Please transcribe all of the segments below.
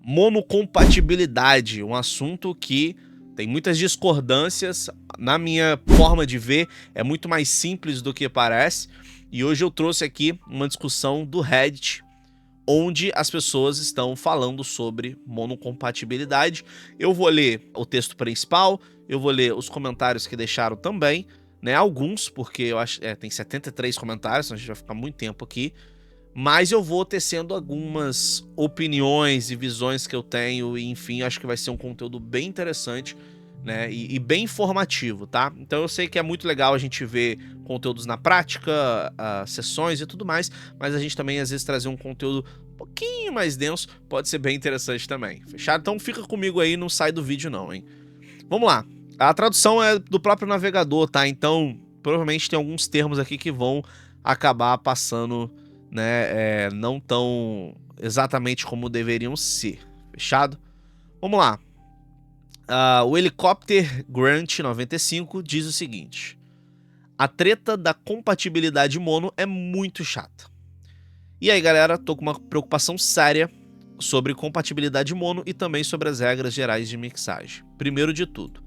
Monocompatibilidade, um assunto que tem muitas discordâncias. Na minha forma de ver, é muito mais simples do que parece. E hoje eu trouxe aqui uma discussão do Reddit, onde as pessoas estão falando sobre monocompatibilidade. Eu vou ler o texto principal, eu vou ler os comentários que deixaram também, né? Alguns, porque eu acho tem 73 comentários, então a gente vai ficar muito tempo aqui. Mas eu vou tecendo algumas opiniões e visões que eu tenho, e enfim, acho que vai ser um conteúdo bem interessante, né, e bem informativo, tá? Então eu sei que é muito legal a gente ver conteúdos na prática, sessões e tudo mais, mas a gente também às vezes trazer um conteúdo um pouquinho mais denso pode ser bem interessante também, fechado? Então fica comigo aí, não sai do vídeo não, hein? Vamos lá, a tradução é do próprio navegador, tá? Então provavelmente tem alguns termos aqui que vão acabar passando, né, não tão exatamente como deveriam ser, fechado? Vamos lá. O Helicopter Grant 95 diz o seguinte: a treta da compatibilidade mono é muito chata. E aí, galera, tô com uma preocupação séria sobre compatibilidade mono e também sobre as regras gerais de mixagem. Primeiro de tudo,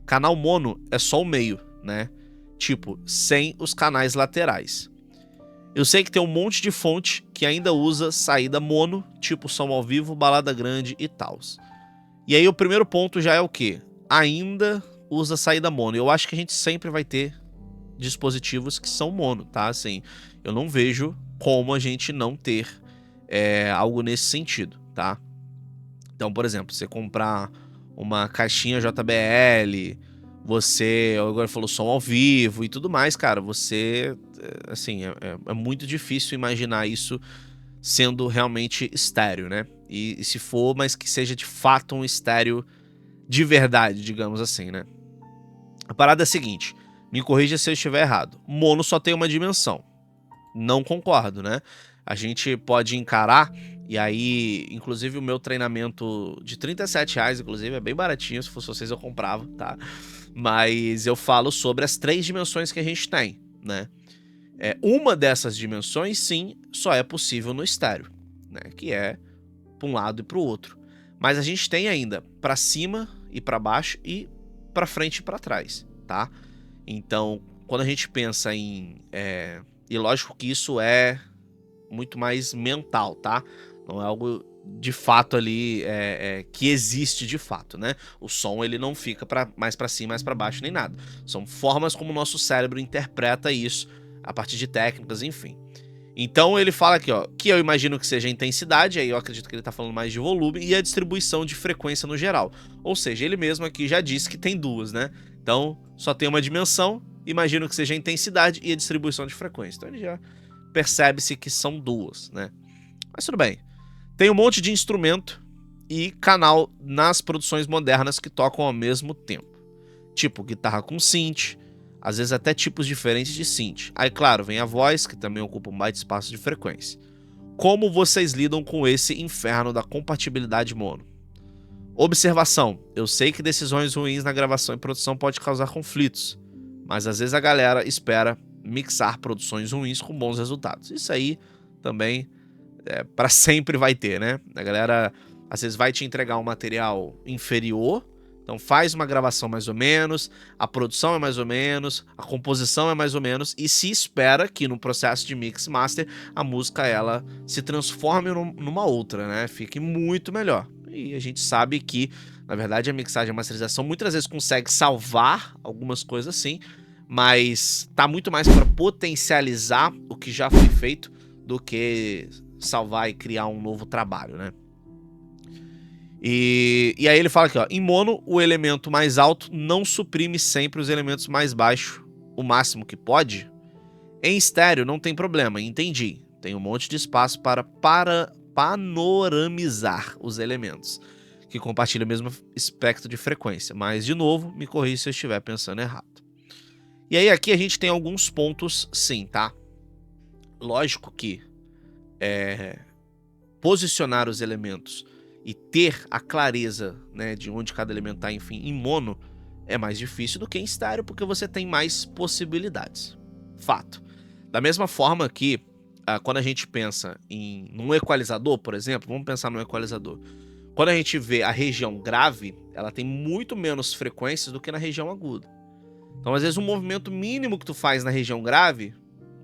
canal mono é só o meio, né? Tipo, sem os canais laterais. Eu sei que tem um monte de fonte que ainda usa saída mono, tipo som ao vivo, balada grande e tal. E aí o primeiro ponto já é o quê? Ainda usa saída mono. Eu acho que a gente sempre vai ter dispositivos que são mono, tá? Assim, eu não vejo como a gente não ter algo nesse sentido, tá? Então, por exemplo, você comprar uma caixinha JBL, você agora falou som ao vivo e tudo mais, cara, você, assim, é muito difícil imaginar isso sendo realmente estéreo, né? E se for, mas que seja de fato um estéreo de verdade, digamos assim, né? A parada é a seguinte, me corrija se eu estiver errado. Mono só tem uma dimensão. Não concordo, né? A gente pode encarar, e aí, inclusive o meu treinamento de R$37, inclusive, é bem baratinho, se fosse vocês eu comprava, tá? Mas eu falo sobre as 3 dimensões que a gente tem, né? Uma dessas dimensões, sim, só é possível no estéreo, né? Que é para um lado e para o outro. Mas a gente tem ainda para cima e para baixo e para frente e para trás, tá? Então, quando a gente pensa em... e lógico que isso é muito mais mental, tá? Não é algo de fato ali que existe de fato, né? O som ele não fica mais para cima, mais para baixo, nem nada. São formas como o nosso cérebro interpreta isso a partir de técnicas, enfim. Então ele fala aqui, ó, que eu imagino que seja a intensidade, aí eu acredito que ele tá falando mais de volume, e a distribuição de frequência no geral. Ou seja, ele mesmo aqui já disse que tem duas, né? Então só tem uma dimensão, imagino que seja a intensidade e a distribuição de frequência. Então ele já percebe-se que são duas, né? Mas tudo bem. Tem um monte de instrumento e canal nas produções modernas que tocam ao mesmo tempo. Tipo guitarra com synth, às vezes até tipos diferentes de synth. Aí claro, vem a voz, que também ocupa mais espaço de frequência. Como vocês lidam com esse inferno da compatibilidade mono? Observação, eu sei que decisões ruins na gravação e produção pode causar conflitos, mas às vezes a galera espera mixar produções ruins com bons resultados. Isso aí também para sempre vai ter, né? A galera às vezes vai te entregar um material inferior, então faz uma gravação mais ou menos, a produção é mais ou menos, a composição é mais ou menos, e se espera que no processo de mix master a música ela se transforme numa outra, né? Fique muito melhor. E a gente sabe que, na verdade, a mixagem e a masterização muitas vezes consegue salvar algumas coisas assim, mas tá muito mais para potencializar o que já foi feito do que salvar e criar um novo trabalho, né? E aí ele fala aqui, ó, em mono, o elemento mais alto não suprime sempre os elementos mais baixos, o máximo que pode. Em estéreo não tem problema, entendi. Tem um monte de espaço para panoramizar os elementos, que compartilham o mesmo espectro de frequência. Mas, de novo, me corrija se eu estiver pensando errado. E aí aqui a gente tem alguns pontos sim, tá? Lógico que posicionar os elementos e ter a clareza, né, de onde cada elemento está, enfim, em mono, é mais difícil do que em estéreo, porque você tem mais possibilidades. Fato. Da mesma forma que, quando a gente pensa num equalizador, por exemplo, vamos pensar num equalizador. quando a gente vê a região grave, ela tem muito menos frequências do que na região aguda. Então, às vezes, um movimento mínimo que tu faz na região grave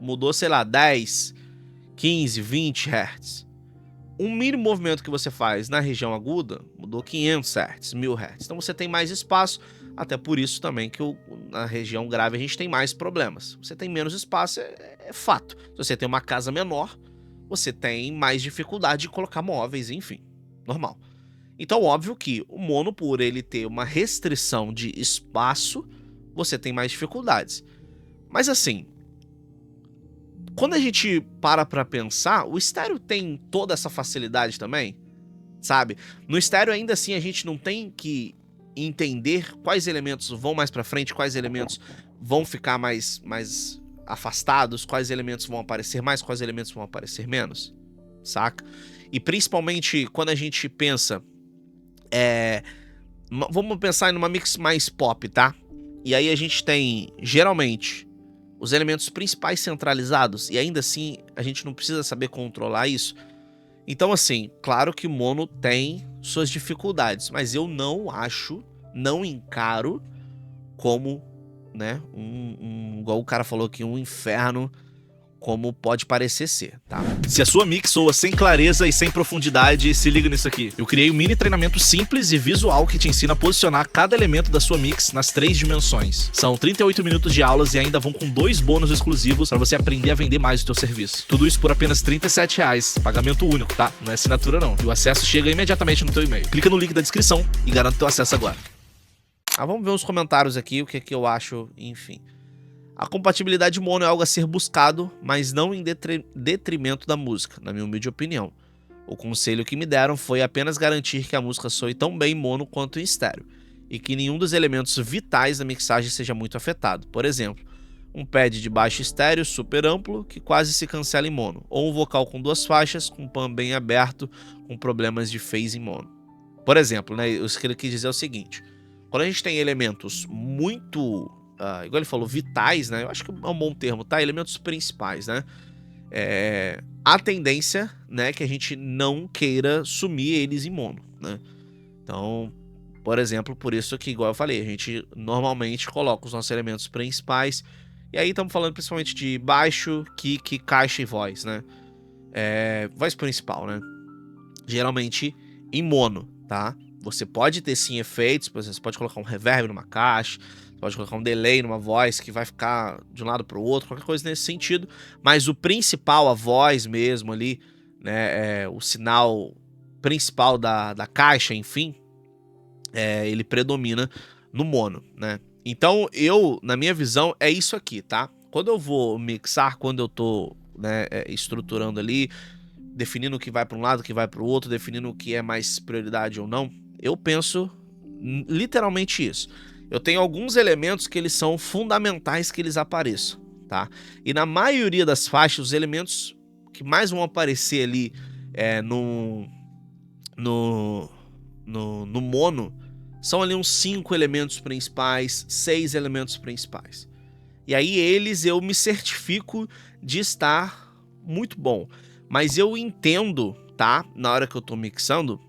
mudou, sei lá, 10, 15, 20 Hz. Um mínimo movimento que você faz na região aguda mudou 500 Hz, 1000 Hz. Então você tem mais espaço, até por isso também que na região grave a gente tem mais problemas. Você tem menos espaço, é fato. Se você tem uma casa menor, você tem mais dificuldade de colocar móveis, enfim, normal. Então, óbvio que o mono, por ele ter uma restrição de espaço, você tem mais dificuldades. Mas assim, quando a gente para pra pensar, o estéreo tem toda essa facilidade também, sabe? No estéreo, ainda assim, a gente não tem que entender quais elementos vão mais pra frente, quais elementos vão ficar mais afastados, quais elementos vão aparecer mais, quais elementos vão aparecer menos, saca? E principalmente quando a gente pensa... vamos pensar numa mix mais pop, tá? E aí a gente tem, geralmente, os elementos principais centralizados, e ainda assim a gente não precisa saber controlar isso. Então, assim, claro que o mono tem suas dificuldades, mas eu não acho, não encaro como, né, igual o cara falou aqui, um inferno, como pode parecer ser, tá? Se a sua mix soa sem clareza e sem profundidade, se liga nisso aqui. Eu criei um mini treinamento simples e visual que te ensina a posicionar cada elemento da sua mix nas 3 dimensões. São 38 minutos de aulas e ainda vão com 2 bônus exclusivos para você aprender a vender mais o teu serviço. Tudo isso por apenas R$ 37,00, pagamento único, tá? Não é assinatura não. E o acesso chega imediatamente no teu e-mail. Clica no link da descrição e garanta teu acesso agora. Vamos ver os comentários aqui, o que eu acho, enfim. A compatibilidade mono é algo a ser buscado, mas não em detrimento da música, na minha humilde opinião. O conselho que me deram foi apenas garantir que a música soe tão bem mono quanto em estéreo, e que nenhum dos elementos vitais da mixagem seja muito afetado. Por exemplo, um pad de baixo estéreo super amplo que quase se cancela em mono, ou um vocal com 2 faixas, com pan bem aberto, com problemas de phase em mono. Por exemplo, né, o que ele quis dizer é o seguinte: quando a gente tem elementos muito... igual ele falou, vitais, né? Eu acho que é um bom termo, tá? Elementos principais, né? A tendência, né, que a gente não queira sumir eles em mono, né? Então, por exemplo, por isso que, igual eu falei, a gente normalmente coloca os nossos elementos principais, e aí estamos falando principalmente de baixo, kick, caixa e voz, né? Voz principal, né? Geralmente em mono, tá? Você pode ter sim efeitos, por exemplo, você pode colocar um reverb numa caixa, pode colocar um delay numa voz que vai ficar de um lado para o outro, qualquer coisa nesse sentido. Mas o principal, a voz mesmo ali, né, o sinal principal da caixa, enfim, ele predomina no mono, né? Então na minha visão, é isso aqui, tá? Quando eu vou mixar, quando eu tô, né, estruturando ali, definindo o que vai para um lado, o que vai para o outro, definindo o que é mais prioridade ou não, eu penso literalmente isso. Eu tenho alguns elementos que eles são fundamentais que eles apareçam, tá? E na maioria das faixas, os elementos que mais vão aparecer ali no mono são ali uns 5 elementos principais, 6 elementos principais. E aí eles eu me certifico de estar muito bom. Mas eu entendo, tá? Na hora que eu tô mixando,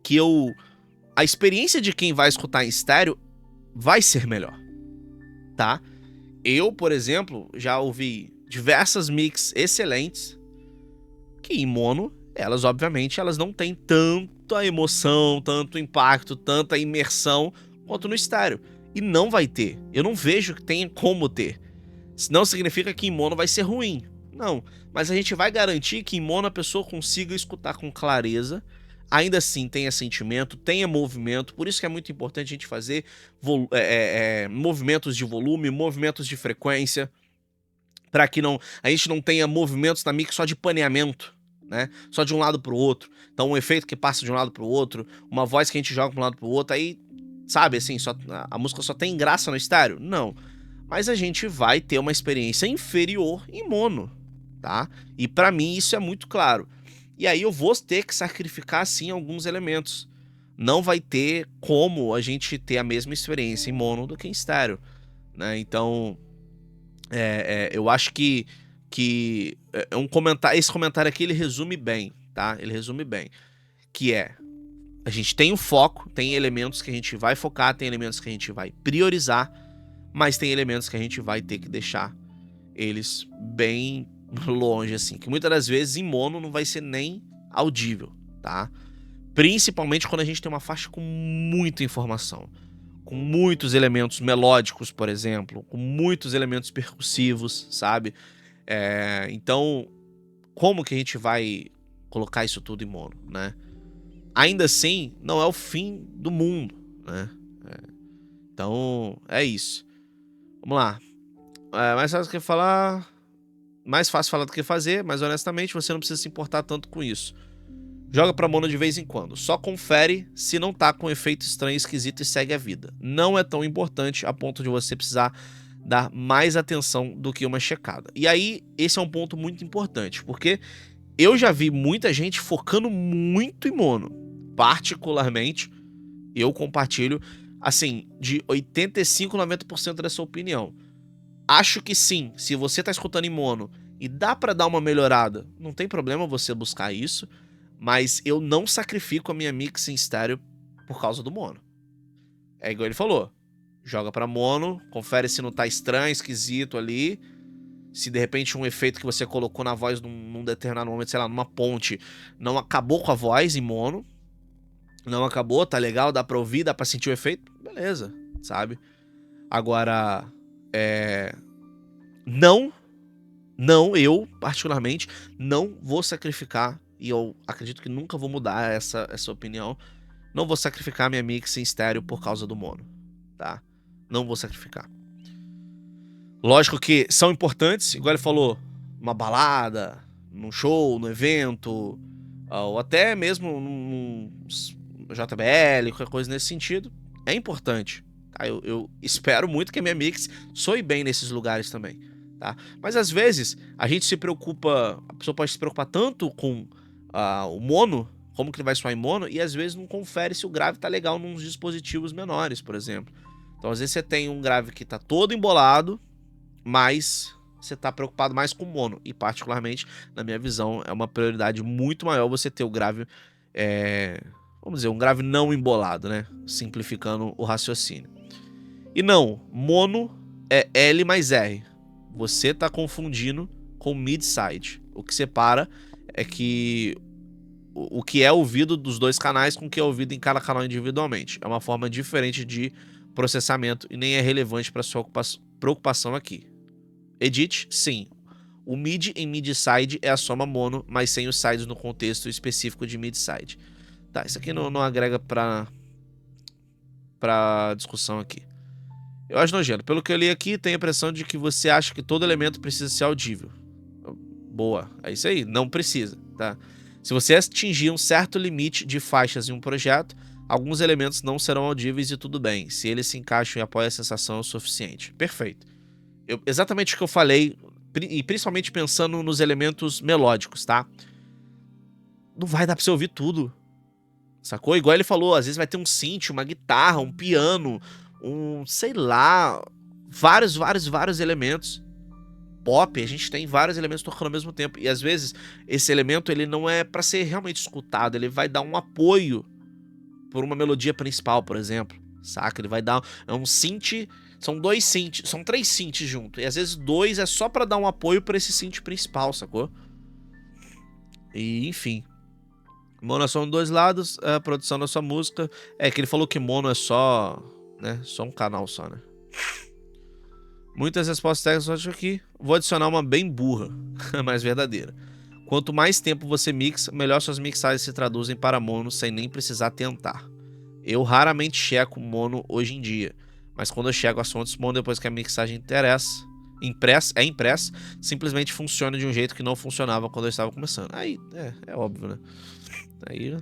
que a experiência de quem vai escutar em estéreo vai ser melhor, tá? Eu, por exemplo, já ouvi diversas mix excelentes que em mono, elas obviamente elas não têm tanta emoção, tanto impacto, tanta imersão quanto no estéreo. E não vai ter. Eu não vejo que tenha como ter. Não significa que em mono vai ser ruim. Não. Mas a gente vai garantir que em mono a pessoa consiga escutar com clareza, ainda assim tenha sentimento, tenha movimento. Por isso que é muito importante a gente fazer movimentos de volume, movimentos de frequência, para que a gente não tenha movimentos na mix só de paneamento, né? Só de um lado para o outro. Então um efeito que passa de um lado para o outro, uma voz que a gente joga para um lado para o outro, aí, sabe, assim, a música só tem graça no estéreo? Não. Mas a gente vai ter uma experiência inferior em mono, tá? E para mim isso é muito claro. E aí eu vou ter que sacrificar, sim, alguns elementos. Não vai ter como a gente ter a mesma experiência em mono do que em estéreo, né? Então, eu acho que esse comentário aqui, ele resume bem, tá? Ele resume bem. Que A gente tem o foco, tem elementos que a gente vai focar, tem elementos que a gente vai priorizar, mas tem elementos que a gente vai ter que deixar eles bem longe, assim, que muitas das vezes em mono não vai ser nem audível, tá? Principalmente quando a gente tem uma faixa com muita informação, com muitos elementos melódicos, por exemplo, com muitos elementos percussivos, sabe? Então, como que a gente vai colocar isso tudo em mono, né? Ainda assim, não é o fim do mundo, né? Então, é isso. Vamos lá. Mais fácil do que falar... Mais fácil falar do que fazer, mas honestamente você não precisa se importar tanto com isso. Joga pra mono de vez em quando. Só confere se não tá com efeito estranho, esquisito e segue a vida. Não é tão importante a ponto de você precisar dar mais atenção do que uma checada. E aí, esse é um ponto muito importante, porque eu já vi muita gente focando muito em mono. Particularmente, eu compartilho, assim, de 85% a 90% dessa opinião. Acho que sim, se você tá escutando em mono e dá pra dar uma melhorada, não tem problema você buscar isso, mas eu não sacrifico a minha mix em estéreo por causa do mono. É igual ele falou, joga pra mono, confere se não tá estranho, esquisito ali, se de repente um efeito que você colocou na voz num determinado momento, sei lá, numa ponte, não acabou com a voz em mono, não acabou, tá legal, dá pra ouvir, dá pra sentir o efeito, beleza, sabe? Agora... Não, eu, particularmente, não vou sacrificar, e eu acredito que nunca vou mudar essa opinião, não vou sacrificar minha mix em estéreo por causa do mono, tá? Não vou sacrificar. Lógico que são importantes, igual ele falou, uma balada, num show, num evento, ou até mesmo num JBL, qualquer coisa nesse sentido, é importante. Tá? Eu espero muito que a minha mix soe bem nesses lugares também, tá? Mas às vezes a gente se preocupa, a pessoa pode se preocupar tanto com o mono, como que ele vai soar em mono, e às vezes não confere se o grave tá legal nos dispositivos menores, por exemplo. Então às vezes você tem um grave que tá todo embolado, mas você tá preocupado mais com o mono, e particularmente, na minha visão, é uma prioridade muito maior você ter o grave, vamos dizer, um grave não embolado, né? Simplificando o raciocínio. E não, mono é L mais R. Você tá confundindo com mid-side. O que separa é que o que é ouvido dos dois canais com o que é ouvido em cada canal individualmente. É uma forma diferente de processamento e nem é relevante para sua preocupação aqui. Edit, sim. O mid em mid-side é a soma mono, mas sem os sides no contexto específico de mid-side. Tá, isso aqui não agrega pra discussão aqui. Eu acho nojento. Pelo que eu li aqui, tenho a impressão de que você acha que todo elemento precisa ser audível. Boa, é isso aí, não precisa, tá? Se você atingir um certo limite de faixas em um projeto, alguns elementos não serão audíveis e tudo bem, se eles se encaixam e apoiam a sensação o suficiente. Perfeito. Exatamente o que eu falei, e principalmente pensando nos elementos melódicos, tá? Não vai dar pra você ouvir tudo, sacou? Igual ele falou, às vezes vai ter um synth, uma guitarra, um piano, sei lá, vários elementos. Pop, a gente tem vários elementos tocando ao mesmo tempo. E às vezes, esse elemento, ele não é pra ser realmente escutado. Ele vai dar um apoio por uma melodia principal, por exemplo. Saca? Ele vai dar um synth. São dois synths, são três synths juntos. E às vezes dois é só pra dar um apoio pra esse synth principal, sacou? E enfim. Mono é só dois lados, a produção da sua música. É que ele falou que mono é só, né? Só um canal só, né? Muitas respostas técnicas aqui. Vou adicionar uma bem burra, mas verdadeira. Quanto mais tempo você mixa, melhor suas mixagens se traduzem para mono sem nem precisar tentar. Eu raramente checo mono hoje em dia, mas quando eu checo as fontes mono depois que a mixagem impressa, simplesmente funciona de um jeito que não funcionava quando eu estava começando. Aí, é óbvio, né? Aí,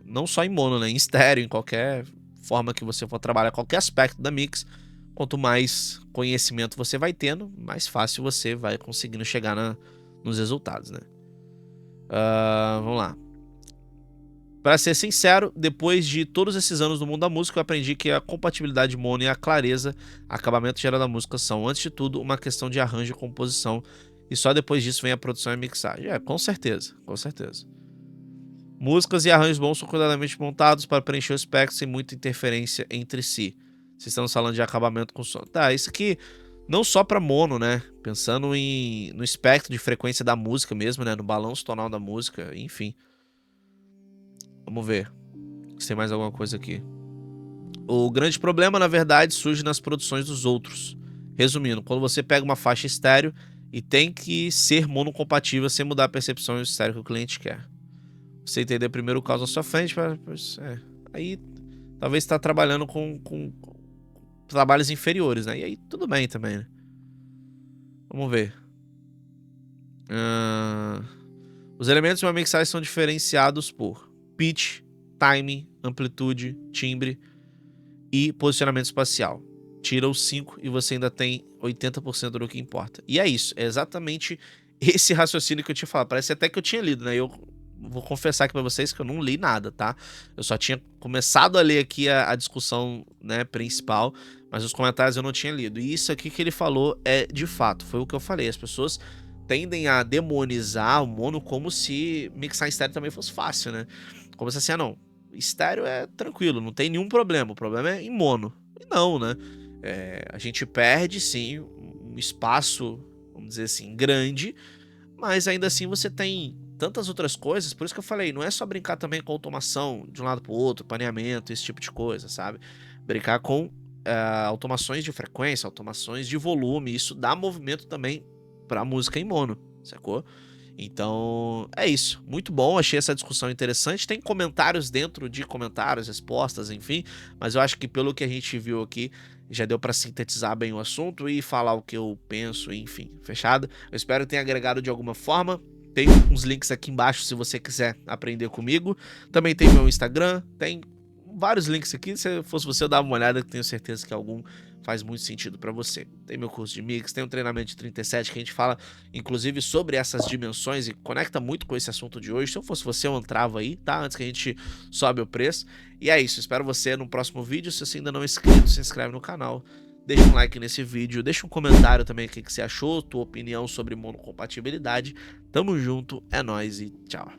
não só em mono, né? Em estéreo, em qualquer forma que você for trabalhar, qualquer aspecto da mix, quanto mais conhecimento você vai tendo, mais fácil você vai conseguindo chegar nos resultados, né? Vamos lá. Para ser sincero, depois de todos esses anos no mundo da música, eu aprendi que a compatibilidade mono e a clareza, acabamento geral da música são, antes de tudo, uma questão de arranjo e composição, e só depois disso vem a produção e a mixagem. Com certeza, com certeza. Músicas e arranjos bons são cuidadosamente montados para preencher o espectro sem muita interferência entre si. Vocês estão falando de acabamento com som. Tá, isso aqui não só para mono, né? Pensando no espectro de frequência da música mesmo, né? No balanço tonal da música, enfim. Vamos ver se tem mais alguma coisa aqui. O grande problema, na verdade, surge nas produções dos outros. Resumindo, quando você pega uma faixa estéreo e tem que ser monocompatível sem mudar a percepção e o estéreo que o cliente quer. Você entender primeiro o caso na sua frente, aí talvez está trabalhando com trabalhos inferiores, né? E aí tudo bem também, né? Vamos ver. Os elementos de uma mixagem são diferenciados por pitch, timing, amplitude, timbre e posicionamento espacial. Tira os 5 e você ainda tem 80% do que importa. E é isso, é exatamente esse raciocínio que eu tinha falado. Parece até que eu tinha lido, né? Eu vou confessar aqui pra vocês que eu não li nada, tá? Eu só tinha começado a ler aqui a discussão, né, principal, mas os comentários eu não tinha lido. E isso aqui que ele falou é de fato, foi o que eu falei. As pessoas tendem a demonizar o mono como se mixar em estéreo também fosse fácil, né? Como se assim, não, estéreo é tranquilo, não tem nenhum problema, o problema é em mono. E não, né? A gente perde, sim, um espaço, vamos dizer assim, grande, mas ainda assim você tem tantas outras coisas, por isso que eu falei, não é só brincar também com automação de um lado pro outro, paneamento, esse tipo de coisa, sabe? Brincar com automações de frequência, automações de volume, isso dá movimento também pra música em mono, sacou? Então, é isso. Muito bom, achei essa discussão interessante. Tem comentários dentro de comentários, respostas, enfim, mas eu acho que pelo que a gente viu aqui, já deu pra sintetizar bem o assunto e falar o que eu penso, enfim, fechado? Eu espero que tenha agregado de alguma forma. Tem uns links aqui embaixo se você quiser aprender comigo. Também tem meu Instagram, tem vários links aqui. Se fosse você, eu dava uma olhada, que tenho certeza que algum faz muito sentido para você. Tem meu curso de mix, tem um treinamento de 37 que a gente fala, inclusive, sobre essas dimensões e conecta muito com esse assunto de hoje. Se eu fosse você, eu entrava aí, tá? Antes que a gente sobe o preço. E é isso, espero você no próximo vídeo. Se você ainda não é inscrito, se inscreve no canal. Deixa um like nesse vídeo, deixa um comentário também o que você achou, tua opinião sobre monocompatibilidade. Tamo junto, é nóis e tchau.